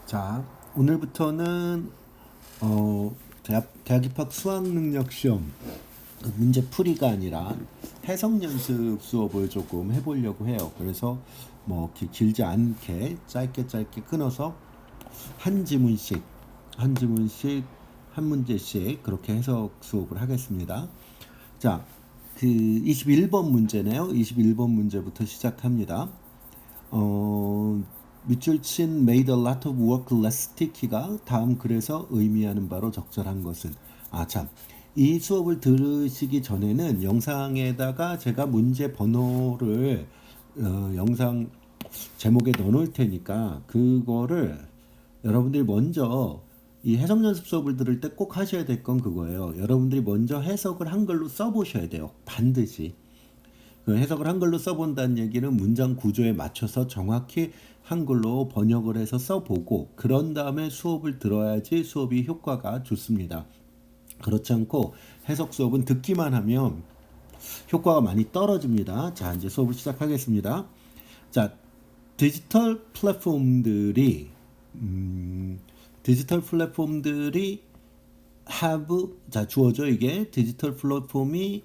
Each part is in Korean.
자, 오늘부터는 대학 입학 수학 능력 시험 문제 풀이가 아니라 해석 연습 수업을 조금 해보려고 해요. 그래서 뭐 길지 않게 짧게 끊어서 한 지문씩 한 문제씩 그렇게 해석 수업을 하겠습니다. 자, 그 21번 문제네요. 21번 문제부터 시작합니다. 어, 밑줄 친 made a lot of work less sticky가 다음 글에서 의미하는 바로 적절한 것은 참. 이 수업을 들으시기 전에는 영상에다가 제가 문제 번호를 영상 제목에 넣어 놓을 테니까 그거를 여러분들이 먼저 이 해석 연습 수업을 들을 때 꼭 하셔야 될 건 그거예요. 여러분들이 먼저 해석을 한글로 써보셔야 돼요. 반드시. 그 해석을 한글로 써본다는 얘기는 문장 구조에 맞춰서 정확히 한글로 번역을 해서 써보고 그런 다음에 수업을 들어야지 수업이 효과가 좋습니다. 그렇지 않고 해석 수업은 듣기만 하면 효과가 많이 떨어집니다. 자, 이제 수업을 시작하겠습니다. 자, 디지털 플랫폼들이 have, 자, 주어져 이게 디지털 플랫폼이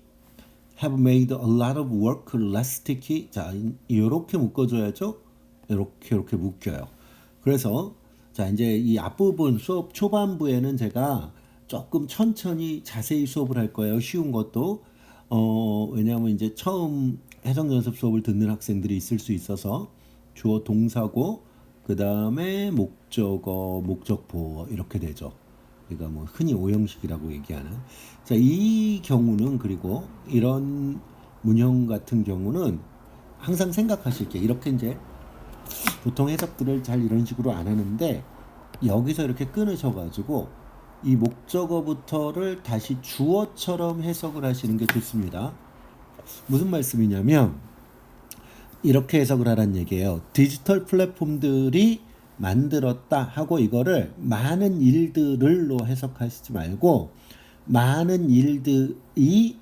have made a lot of work less sticky. 자, 이렇게 묶어줘야죠. 이렇게 묶여요. 그래서 자, 이제 이 앞부분 수업 초반부에는 제가 조금 천천히 자세히 수업을 할 거예요. 쉬운 것도 왜냐하면 이제 처음 해석 연습 수업을 듣는 학생들이 있을 수 있어서 주어 동사고 그 다음에 목적어 목적보 이렇게 되죠. 그러니까 뭐 흔히 오형식이라고 얘기하는. 자, 이 경우는 그리고 이런 문형 같은 경우는 항상 생각하실 게 이렇게 이제 보통 해석들을 잘 이런 식으로 안 하는데 여기서 이렇게 끊으셔가지고 이 목적어부터를 다시 주어처럼 해석을 하시는 게 좋습니다. 무슨 말씀이냐면 이렇게 해석을 하라는 얘기예요. 디지털 플랫폼들이 만들었다 하고 이거를 많은 일들을로 해석하시지 말고 많은 일들이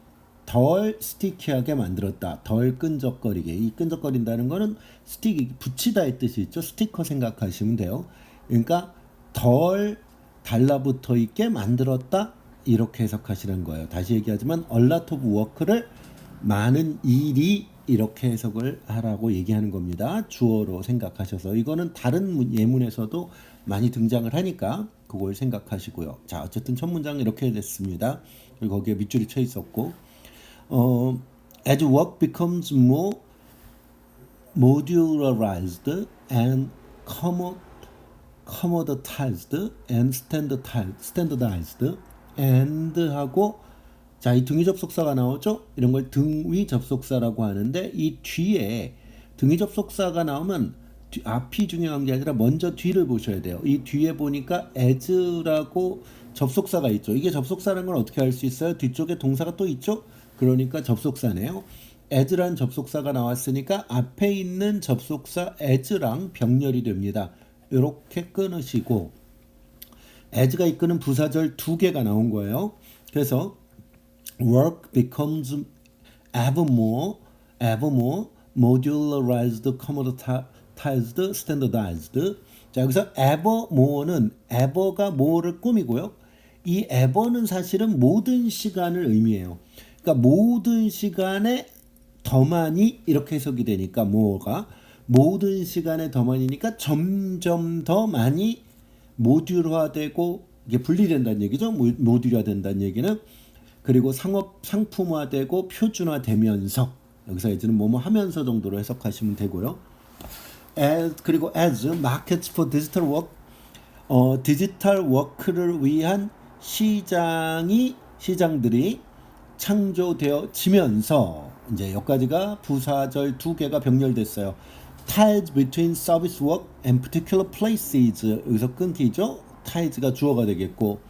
덜 스티키하게 만들었다. 덜 끈적거리게. 이 끈적거린다는 거는 스틱이 붙이다의 뜻이 있죠. 스티커 생각하시면 돼요. 그러니까 덜 달라붙어 있게 만들었다. 이렇게 해석하시는 거예요. 다시 얘기하지만 a lot of work를 많은 일이 이렇게 해석을 하라고 얘기하는 겁니다. 주어로 생각하셔서 이거는 다른 예문에서도 많이 등장을 하니까 그걸 생각하시고요. 자, 어쨌든 첫 문장 이렇게 됐습니다. 그리고 거기에 밑줄이 쳐 있었고 as work becomes more modularized and commoditized and standardized and 하고 자, 이 등위 접속사가 나오죠? 이런 걸 등위 접속사라고 하는데 이 뒤에 등위 접속사가 나오면 앞이 중요한 게 아니라 먼저 뒤를 보셔야 돼요. 이 뒤에 보니까 as라고 접속사가 있죠. 이게 접속사라는 걸 어떻게 알 수 있어요? 뒤쪽에 동사가 또 있죠? 그러니까 접속사네요. as라는 접속사가 나왔으니까 앞에 있는 접속사 as랑 병렬이 됩니다. 이렇게 끊으시고 as가 이끄는 부사절 두 개가 나온 거예요. 그래서 work becomes ever more modularized, commoditized, standardized. 자, 여기서 ever more는 ever가 more를 꾸미고요. 이 ever는 사실은 모든 시간을 의미해요. 그러니까 모든 시간에 더 많이 이렇게 해석이 되니까 more가 모든 시간에 더 많이니까 점점 더 많이 모듈화되고 이게 분리된다는 얘기죠. 모듈화된다는 얘기는 그리고 상품화되고 표준화되면서 여기서 예전은 뭐뭐 하면서 정도로 해석하시면 되고요. 그리고 as markets for digital work 디지털 워크를 위한 시장들이 창조되어지면서 이제 여기까지가 부사절 두 개가 병렬됐어요. ties between service work and particular places 여기서 끊기죠. ties가 주어가 되겠고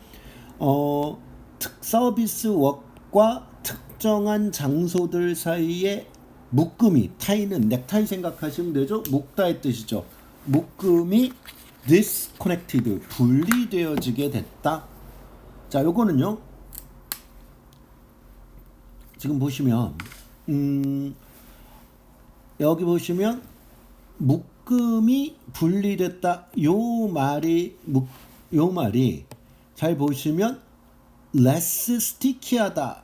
서비스 워크와 특정한 장소들 사이에 묶음이 타이는 넥타이 생각하시면 되죠. 묶다의 뜻이죠. 묶음이 disconnected 분리되어지게 됐다. 자, 요거는요. 지금 보시면 여기 보시면 묶음이 분리됐다. 요 말이 잘 보시면 less sticky하다.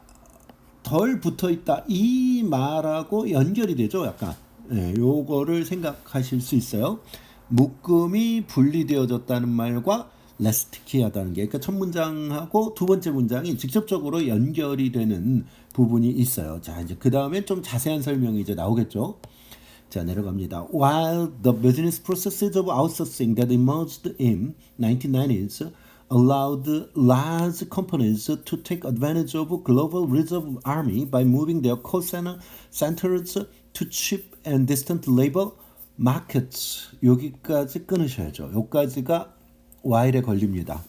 덜 붙어있다. 이 말하고 연결이 되죠. 약간. 요거를 생각하실 수 있어요. 묶음이 분리되어졌다는 말과 less sticky하다는 게, 그러니까 첫 문장하고 두 번째 문장이 직접적으로 연결이 되는 부분이 있어요. 자, 이제 그 다음에 좀 자세한 설명이 이제 나오겠죠. 자, 내려갑니다. While the business processes of outsourcing that emerged in 1990s allowed large companies to take advantage of global reserve army by moving their call centers to cheap and distant labor markets. 여기까지 끊으셔야죠. 여기까지가 while에 걸립니다.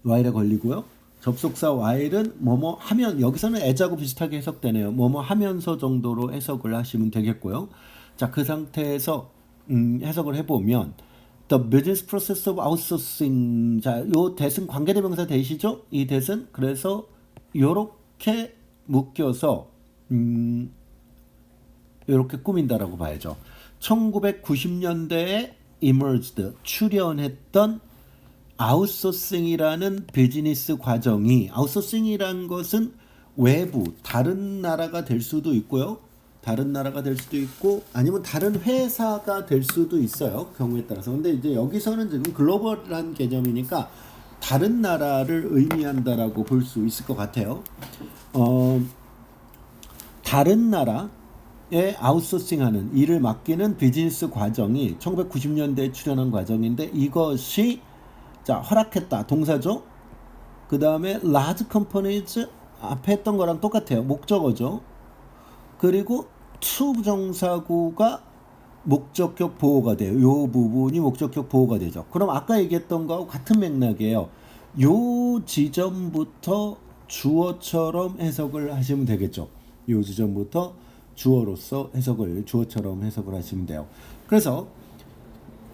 while에 걸리고요. 접속사 while은 뭐뭐 하면, 여기서는 as하고 비슷하게 해석되네요. 뭐뭐 하면서 정도로 해석을 하시면 되겠고요. 자, 그 상태에서 해석을 해보면 The business process of outsourcing. 자, 요 that은 관계대명사 that이죠? 이 that은 그래서 요렇게 묶여서 요렇게 꾸민다라고 봐야죠. 1990년대에 emerged, 출현했던 아웃소싱이라는 비즈니스 과정이, 아웃소싱이라는 것은 외부 다른 나라가 될 수도 있고요. 다른 나라가 될 수도 있고 아니면 다른 회사가 될 수도 있어요. 경우에 따라서. 근데 이제 여기서는 지금 글로벌한 개념이니까 다른 나라를 의미한다라고 볼 수 있을 것 같아요. 다른 나라에 아웃소싱하는 일을 맡기는 비즈니스 과정이 1990년대에 출현한 과정인데, 이것이 자, 허락했다. 동사죠. 그 다음에 large companies, 앞에 했던 거랑 똑같아요. 목적어죠. 그리고 to 부정사구가 목적격 보호가 돼요. 요 부분이 목적격 보호가 되죠. 그럼 아까 얘기했던 거하고 같은 맥락이에요. 요 지점부터 주어처럼 해석을 하시면 되겠죠. 요 지점부터 주어로서 주어처럼 해석을 하시면 돼요. 그래서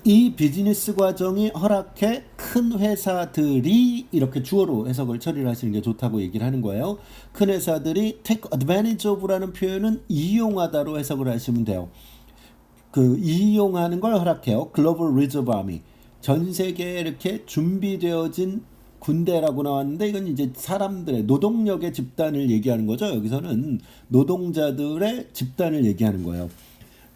이 비즈니스 과정이 허락해 큰 회사들이, 이렇게 주어로 해석을 처리를 하시는 게 좋다고 얘기를 하는 거예요. 큰 회사들이 take advantage of라는 표현은 이용하다로 해석을 하시면 돼요. 그 이용하는 걸 허락해요. 글로벌 리저브 아미. 전 세계에 이렇게 준비되어진 군대라고 나왔는데, 이건 이제 사람들의 노동력의 집단을 얘기하는 거죠. 여기서는 노동자들의 집단을 얘기하는 거예요.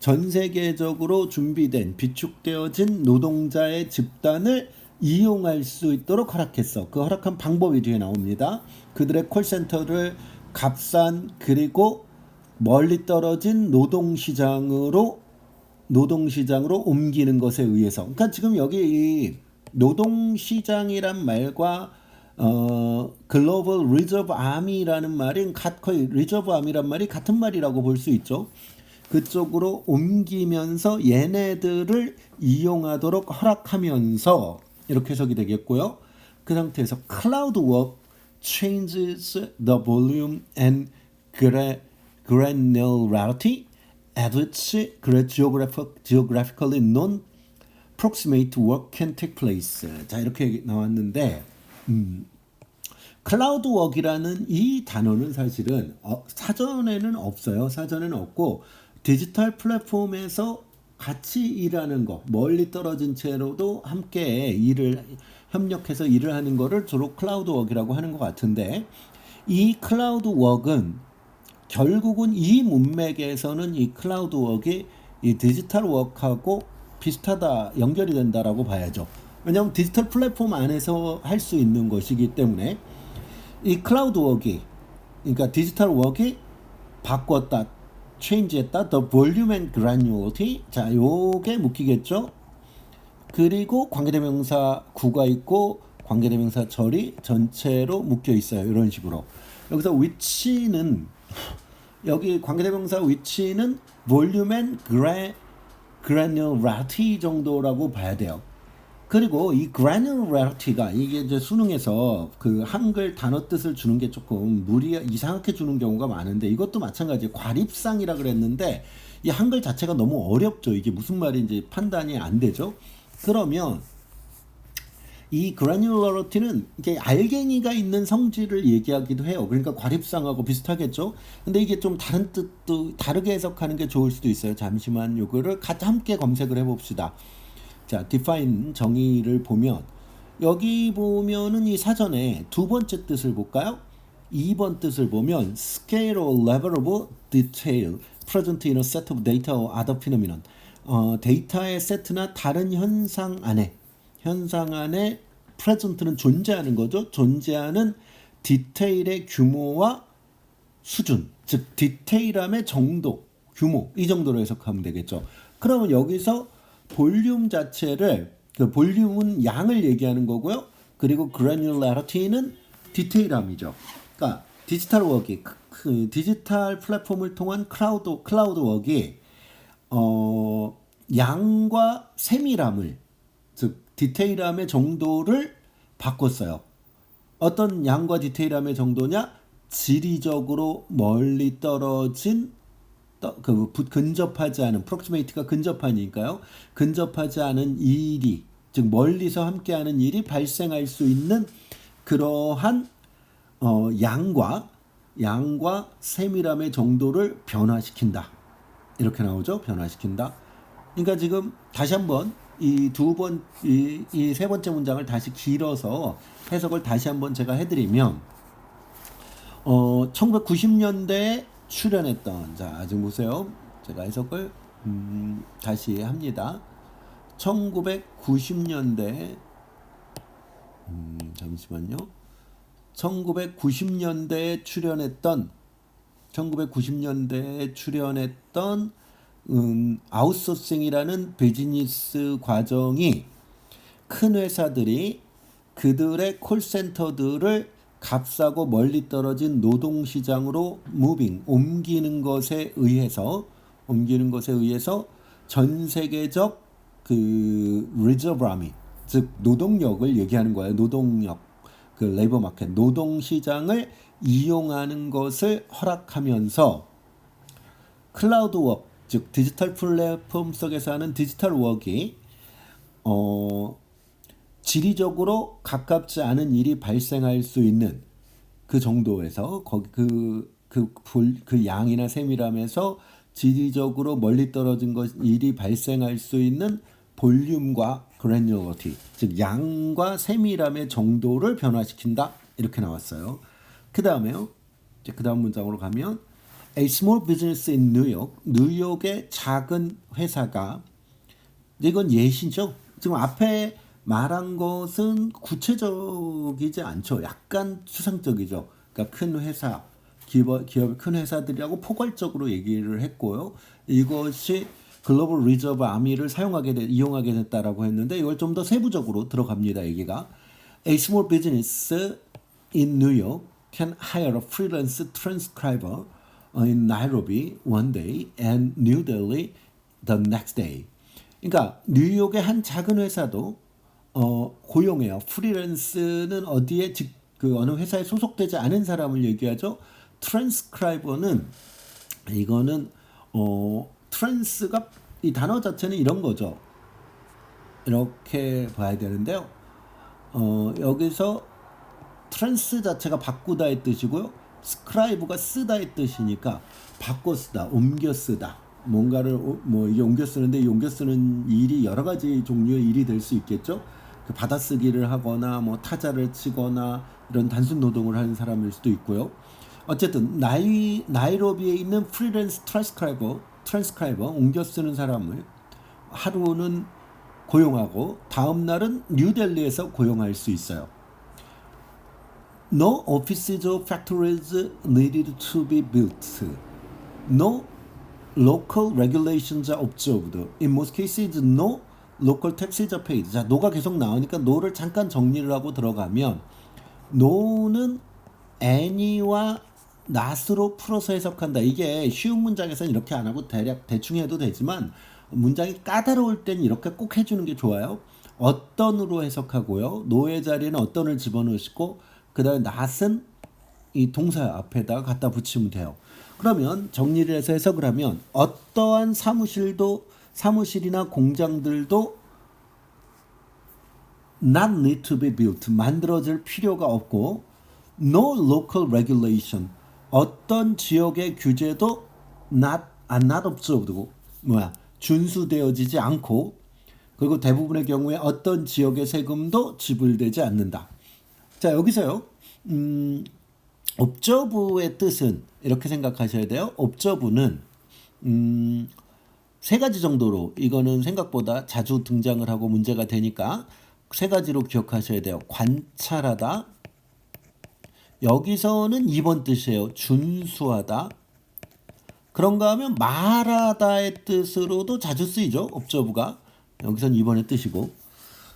전 세계적으로 준비된, 비축되어진 노동자의 집단을 이용할 수 있도록 허락했어. 그 허락한 방법이 뒤에 나옵니다. 그들의 콜센터를 값싼 그리고 멀리 떨어진 노동시장으로 옮기는 것에 의해서. 그러니까 지금 여기 이 노동시장이란 말과 글로벌 리저브 아미라는 말은 거의 리저브 아미란 말이 같은 말이라고 볼 수 있죠. 그쪽으로 옮기면서 얘네들을 이용하도록 허락하면서, 이렇게 해석이 되겠고요. 그 상태에서 cloud work changes the volume and granularity at which geographically non-proximate work can take place. 자, 이렇게 나왔는데 클라우드 워크라는 이 단어는 사실은 사전에는 없어요. 사전에는 없고, 디지털 플랫폼에서 같이 일하는 거, 멀리 떨어진 채로도 함께 협력해서 일을 하는 거를 주로 클라우드 워크라고 하는 것 같은데, 이 클라우드 워크는 결국은 이 문맥에서는 이 클라우드 워크이 이 디지털 워크하고 비슷하다, 연결이 된다라고 봐야죠. 왜냐하면 디지털 플랫폼 안에서 할 수 있는 것이기 때문에 이 클라우드 워크, 그러니까 디지털 워크 바꿨다, change했다, the volume and granularity. 자, 요게 묶이겠죠. 그리고 관계대명사 구가 있고 관계대명사 절이 전체로 묶여 있어요. 이런 식으로. 여기서 which는, 여기 관계대명사 which는 volume and granularity 정도라고 봐야 돼요. 그리고 이 granularity가, 이게 이제 수능에서 그 한글 단어 뜻을 주는 게 조금 이상하게 주는 경우가 많은데, 이것도 마찬가지예요. 과립상이라 그랬는데 이 한글 자체가 너무 어렵죠. 이게 무슨 말인지 판단이 안 되죠. 그러면 이 granularity는 이게 알갱이가 있는 성질을 얘기하기도 해요. 그러니까 과립상하고 비슷하겠죠. 근데 이게 좀 다른 뜻도 다르게 해석하는 게 좋을 수도 있어요. 잠시만 요거를 같이 함께 검색을 해봅시다. 자, define 정의를 보면 여기 보면은 이 사전에 두 번째 뜻을 볼까요? 2번 뜻을 보면 scale or level of detail present in a set of data or other phenomenon. 데이터의 세트나 다른 현상 안에 present는 존재하는 거죠. 존재하는 디테일의 규모와 수준, 즉 디테일함의 정도, 규모 이 정도로 해석하면 되겠죠. 그러면 여기서 볼륨 자체를 그 볼륨은 양을 얘기하는 거고요. 그리고 granularity는 디테일함이죠. 그러니까 디지털 워크, 그 디지털 플랫폼을 통한 클라우드 워크이 양과 세밀함을 즉 디테일함의 정도를 바꿨어요. 어떤 양과 디테일함의 정도냐? 지리적으로 멀리 떨어진 근접하지 않은 프록시메이트가 근접하니까요. 근접하지 않은 일이 즉 멀리서 함께하는 일이 발생할 수 있는 그러한 양과 세밀함의 정도를 변화시킨다. 이렇게 나오죠. 변화시킨다. 그러니까 지금 다시 한번 이 세 번째 문장을 다시 길어서 해석을 다시 한번 제가 해드리면 1990년대에 출연했던 자 지금 보세요. 제가 해석을 다시 합니다. 1990년대 잠시만요. 1990년대에 출연했던 아웃소싱이라는 비즈니스 과정이 큰 회사들이 그들의 콜센터들을 값싸고 멀리 떨어진 노동시장으로 옮기는 것에 의해서 전 세계적 그 리저브 아미 즉 노동력을 얘기하는 거예요. 노동력 그 레이버 마켓 노동시장을 이용하는 것을 허락하면서 클라우드 워크 즉 디지털 플랫폼 속에서 하는 디지털 워크이 지리적으로 가깝지 않은 일이 발생할 수 있는 그 정도에서 거기 그 양이나 세밀함에서 지리적으로 멀리 떨어진 일이 발생할 수 있는 볼륨과 granularity 즉 양과 세밀함의 정도를 변화시킨다 이렇게 나왔어요. 그 다음에요. 그 다음 문장으로 가면 A small business in New York 뉴욕의 작은 회사가 이건 예시죠. 지금 앞에 말한 것은 구체적이지 않죠. 약간 추상적이죠. 그러니까 큰 회사, 기업 큰 회사들이라고 포괄적으로 얘기를 했고요. 이것이 글로벌 리저브 아미를 이용하게 됐다라고 했는데 이걸 좀 더 세부적으로 들어갑니다. 얘기가 A small business in New York can hire a freelance transcriber in Nairobi one day and New Delhi the next day. 그러니까 뉴욕의 한 작은 회사도 고용해요. 프리랜스는 어디에 어느 회사에 소속되지 않은 사람을 얘기하죠. 트랜스크라이버는 이거는 트랜스가 이 단어 자체는 이런 거죠. 이렇게 봐야 되는데요. 여기서 트랜스 자체가 바꾸다의 뜻이고요. 스크라이브가 쓰다의 뜻이니까 바꿔 쓰다, 옮겨 쓰다. 뭔가를 이게 옮겨 쓰는데 이 옮겨 쓰는 일이 여러 가지 종류의 일이 될 수 있겠죠. 받아쓰기를 하거나 타자를 치거나 이런 단순 노동을 하는 사람일 수도 있고요. 어쨌든 나이로비에 있는 프리랜스 트랜스크라이버 옮겨 쓰는 사람을 하루는 고용하고 다음 날은 뉴델리에서 고용할 수 있어요. No offices or factories needed to be built. No local regulations are observed. In most cases, no local taxes are paid. 자, no가 계속 나오니까 no를 잠깐 정리를 하고 들어가면 no는 any와 not으로 풀어서 해석한다. 이게 쉬운 문장에서는 이렇게 안 하고 대충 해도 되지만 문장이 까다로울 땐 이렇게 꼭 해주는 게 좋아요. 어떤으로 해석하고요. no의 자리에는 어떤을 집어넣으시고 그 다음에 not은 이 동사 앞에다가 갖다 붙이면 돼요. 그러면 정리를 해서 해석을 하면 어떠한 사무실이나 공장들도 not need to be built. 만들어질 필요가 없고 no local regulation. 어떤 지역의 규제도 not observed고 준수되어지지 않고 그리고 대부분의 경우에 어떤 지역의 세금도 지불되지 않는다. 자, 여기서요. observe의 뜻은 이렇게 생각하셔야 돼요. observe는 세 가지 정도로 이거는 생각보다 자주 등장을 하고 문제가 되니까 세 가지로 기억하셔야 돼요. 관찰하다. 여기서는 2번 뜻이에요. 준수하다. 그런가 하면 말하다의 뜻으로도 자주 쓰이죠. observe가. 여기서는 2번의 뜻이고.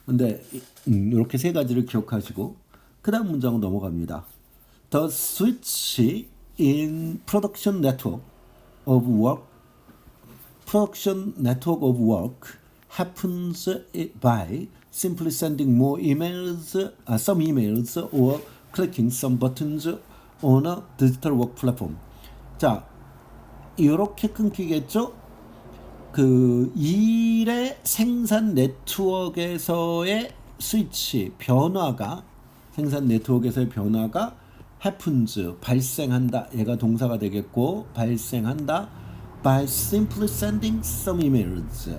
근데 이렇게 세 가지를 기억하시고 그 다음 문장 넘어갑니다. The switch in production network of work happens by simply sending more emails, some emails or clicking some buttons on a digital work platform. 자, 이렇게 끊기겠죠? 그 일의 생산 네트워크에서의 스위치 변화가 생산 네트워크에서의 변화가 happens 발생한다. 얘가 동사가 되겠고 발생한다. by simply sending some emails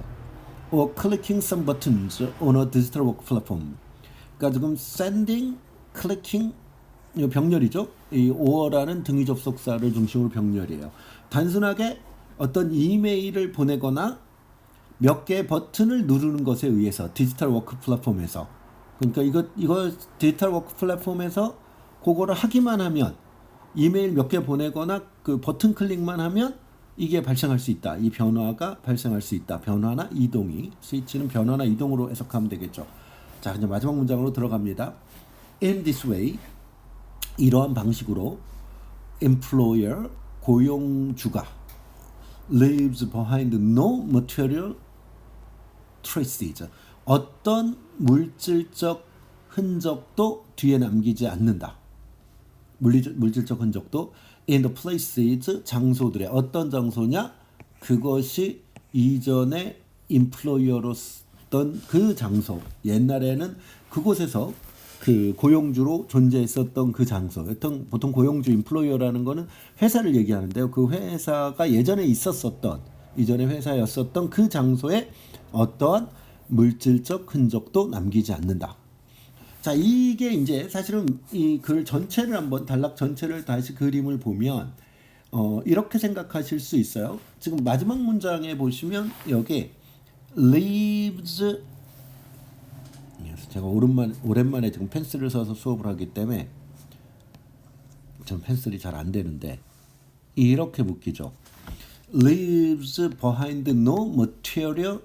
or clicking some buttons on a digital work platform. 그러니까 지금 sending, clicking 이 병렬이죠. 이 or라는 등위 접속사를 중심으로 병렬이에요. 단순하게 어떤 이메일을 보내거나 몇 개의 버튼을 누르는 것에 의해서 디지털 워크 플랫폼에서 그러니까 이거 디지털 워크 플랫폼에서 그거를 하기만 하면 이메일 몇 개 보내거나 그 버튼 클릭만 하면 이게 발생할 수 있다. 이 변화가 발생할 수 있다. 변화나 이동이 스위치는 변화나 이동으로 해석하면 되겠죠. 자, 이제 마지막 문장으로 들어갑니다. In this way 이러한 방식으로 employer 고용주가 leaves behind no material traces. 어떤 물질적 흔적도 뒤에 남기지 않는다. 물질적 흔적도 in the places 장소들의 어떤 장소냐? 그것이 이전에 employer로 쓰던 그 장소. 옛날에는 그곳에서 그 고용주로 존재했었던 그 장소. 보통 고용주 employer라는 거는 회사를 얘기하는데요. 그 회사가 예전에 있었었던 이전의 회사였었던 그 장소에 어떠한 물질적 흔적도 남기지 않는다. 자, 이게 이제 사실은 이 글 전체를 한번 단락 전체를 다시 그림을 보면 이렇게 생각하실 수 있어요. 지금 마지막 문장에 보시면 여기 leaves 제가 오랜만에 지금 펜슬을 써서 수업을 하기 때문에 전 펜슬이 잘 안 되는데 이렇게 묶이죠. leaves behind no material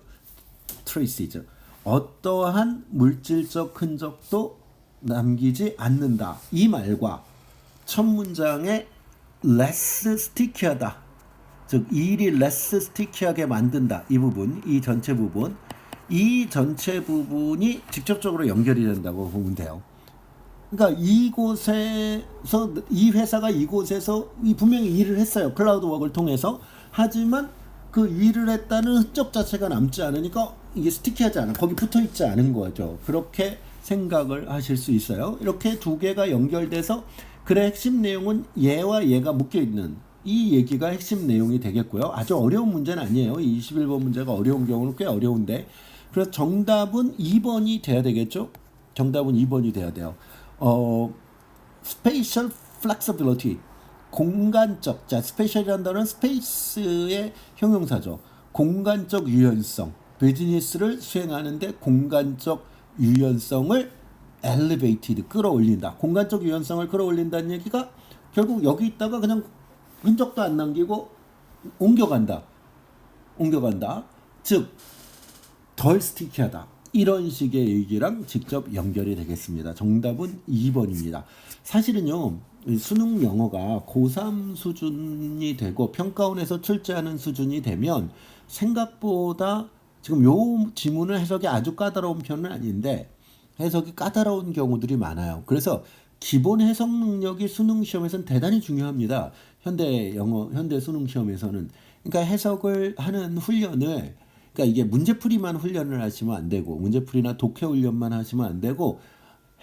traces. 어떠한 물질적 흔적도 남기지 않는다. 이 말과 첫 문장에 less sticky하다. 즉 일이 less sticky하게 만든다. 이 부분, 이 전체 부분. 이 전체 부분이 직접적으로 연결이 된다고 보면 돼요. 그러니까 이곳에서 이 회사가 이곳에서 분명히 일을 했어요. 클라우드웍을 통해서. 하지만 그 일을 했다는 흔적 자체가 남지 않으니까 이게 스티키하지 않아. 거기 붙어 있지 않은 거죠. 그렇게 생각을 하실 수 있어요. 이렇게 두 개가 연결돼서 글의 핵심 내용은 얘와 얘가 묶여 있는 이 얘기가 핵심 내용이 되겠고요. 아주 어려운 문제는 아니에요. 이 21번 문제가 어려운 경우는 꽤 어려운데 그래서 정답은 2번이 돼야 되겠죠. 정답은 2번이 돼야 돼요. spatial flexibility 공간적 자 spatial이라는 단어는 space의 형용사죠. 공간적 유연성 비즈니스를 수행하는데 공간적 유연성을 elevated 끌어올린다. 공간적 유연성을 끌어올린다는 얘기가 결국 여기 있다가 그냥 흔적도 안 남기고 옮겨간다. 즉 덜 스티키하다. 이런 식의 얘기랑 직접 연결이 되겠습니다. 정답은 2번입니다. 사실은요. 수능 영어가 고3 수준이 되고 평가원에서 출제하는 수준이 되면 생각보다 지금 요 지문을 해석이 아주 까다로운 편은 아닌데 해석이 까다로운 경우들이 많아요. 그래서 기본 해석 능력이 수능 시험에서는 대단히 중요합니다. 현대 수능 시험에서는. 그러니까 해석을 하는 훈련을 그러니까 이게 문제풀이만 훈련을 하시면 안 되고 문제풀이나 독해 훈련만 하시면 안 되고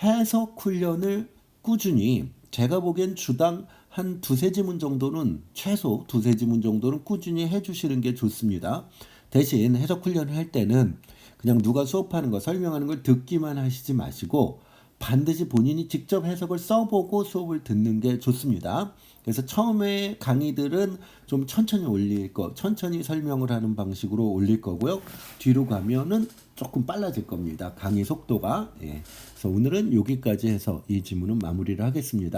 해석 훈련을 꾸준히 제가 보기엔 주당 한 두세 지문 정도는 최소 두세 지문 정도는 꾸준히 해주시는 게 좋습니다. 대신 해석 훈련을 할 때는 그냥 누가 수업하는 거 설명하는 걸 듣기만 하시지 마시고 반드시 본인이 직접 해석을 써보고 수업을 듣는 게 좋습니다. 그래서 처음에 강의들은 좀 천천히 설명을 하는 방식으로 올릴 거고요. 뒤로 가면은 조금 빨라질 겁니다. 강의 속도가. 예. 그래서 오늘은 여기까지 해서 이 지문은 마무리를 하겠습니다.